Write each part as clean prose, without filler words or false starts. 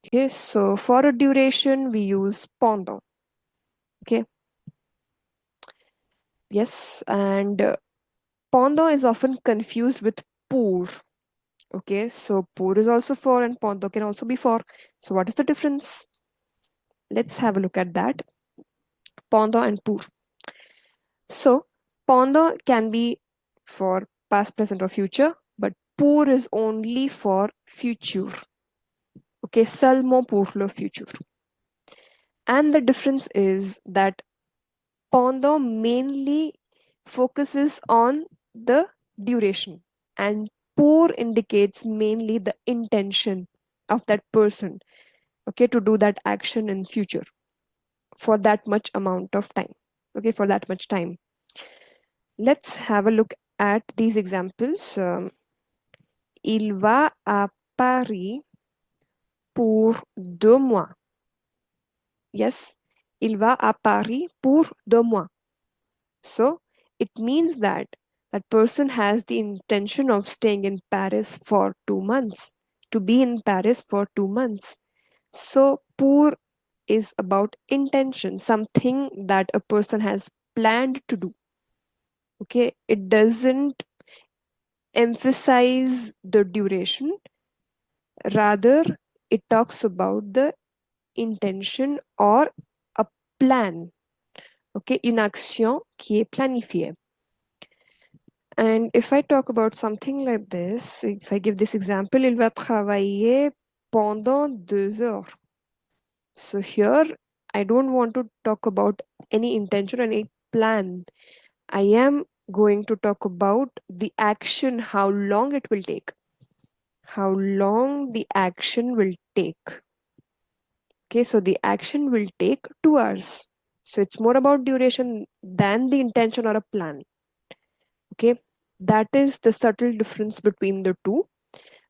Okay, so for a duration, we use pendant. Okay, yes, and pendant is often confused with pour. Okay, so pour is also for, and pendant can also be for. So, what is the difference? Let's have a look at that. Pendant and pour. So, pendant can be for past, present, or future, but pour is only for future. Okay, seulement pour le futur. And the difference is that pendant mainly focuses on the duration, and pour indicates mainly the intention of that person, okay, to do that action in future for that much amount of time, okay, for that much time. Let's have a look at these examples. Il va à Paris pour 2 mois. Yes, il va à Paris pour 2 mois. So it means that that person has the intention of staying in Paris for 2 months, to be in Paris for 2 months. So pour is about intention, something that a person has planned to do. Okay, it doesn't emphasize the duration, rather, it talks about the intention or a plan. Okay, une action qui est planifiée. And if I talk about something like this, if I give this example, il va travailler pendant 2 heures. So here, I don't want to talk about any intention or any plan. I am going to talk about the action, how long it will take. How long the action will take. Okay, so the action will take 2 hours. So it's more about duration than the intention or a plan. Okay, that is the subtle difference between the two.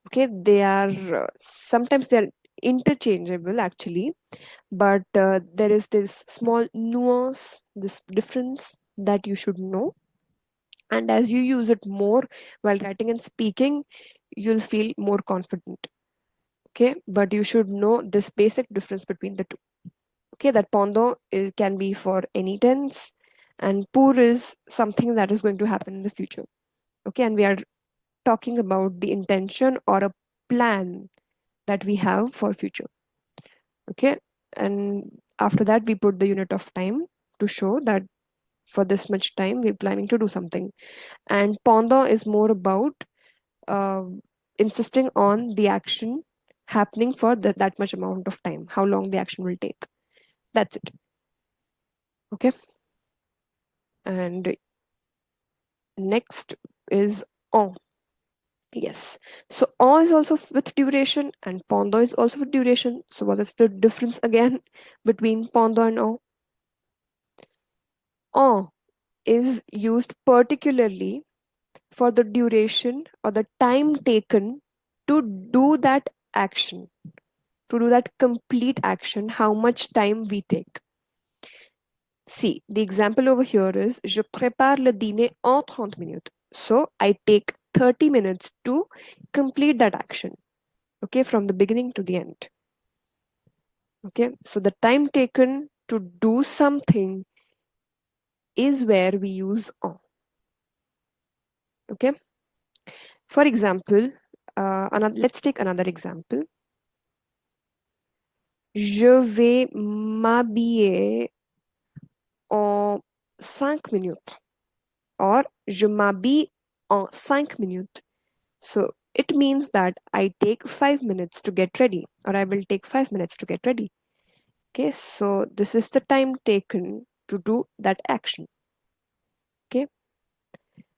Okay, they are sometimes they are interchangeable actually, but there is this small nuance, this difference that you should know. And as you use it more while writing and speaking, you'll feel more confident. Okay, but you should know this basic difference between the two. Okay, that pendant can be for any tense, and pour is something that is going to happen in the future. Okay, and we are talking about the intention or a plan that we have for future. Okay, and after that we put the unit of time to show that for this much time we're planning to do something. And pendant is more about uh, insisting on the action happening for that much amount of time, how long the action will take. That's it. Okay, and next is en. Yes. So en is also with duration and pendant is also with duration. So what is the difference again between pendant and en? En is used particularly for the duration or the time taken to do that action, to do that complete action, how much time we take. See, the example over here is je prépare le dîner en 30 minutes. So I take 30 minutes to complete that action. Okay, from the beginning to the end. Okay, so the time taken to do something is where we use en. Okay, for example, let's take another example. Je vais m'habiller en 5 minutes. Or je m'habille en 5 minutes. So it means that I take 5 minutes to get ready, or I will take 5 minutes to get ready. Okay, so this is the time taken to do that action. Okay,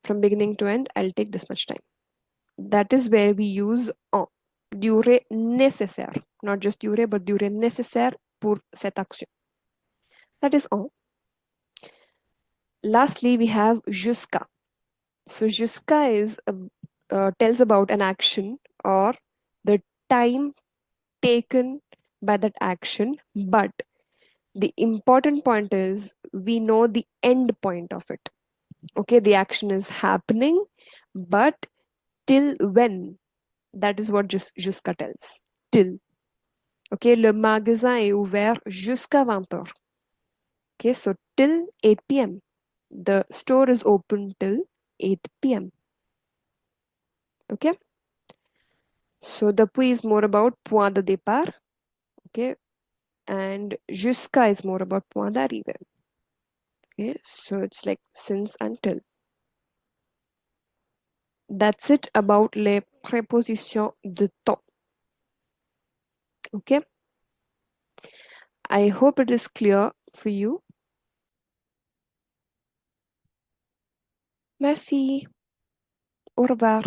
from beginning to end, I'll take this much time. That is where we use en. Durée nécessaire, not just durée, but durée nécessaire pour cette action. That is en. Lastly, we have jusqu'à. So jusqu'à is tells about an action or the time taken by that action, but the important point is we know the end point of it. Okay, the action is happening, but till when? That is what jusqu'à tells. Till. OK, le magasin est ouvert jusqu'à 20 heures. Okay, so till 8 p.m. The store is open till 8 p.m. Okay, so depuis is more about point de départ. Okay, and jusqu'à is more about point d'arrivée. Okay, so it's like since until. That's it about les prépositions de temps. Okay, I hope it is clear for you. Merci. Au revoir.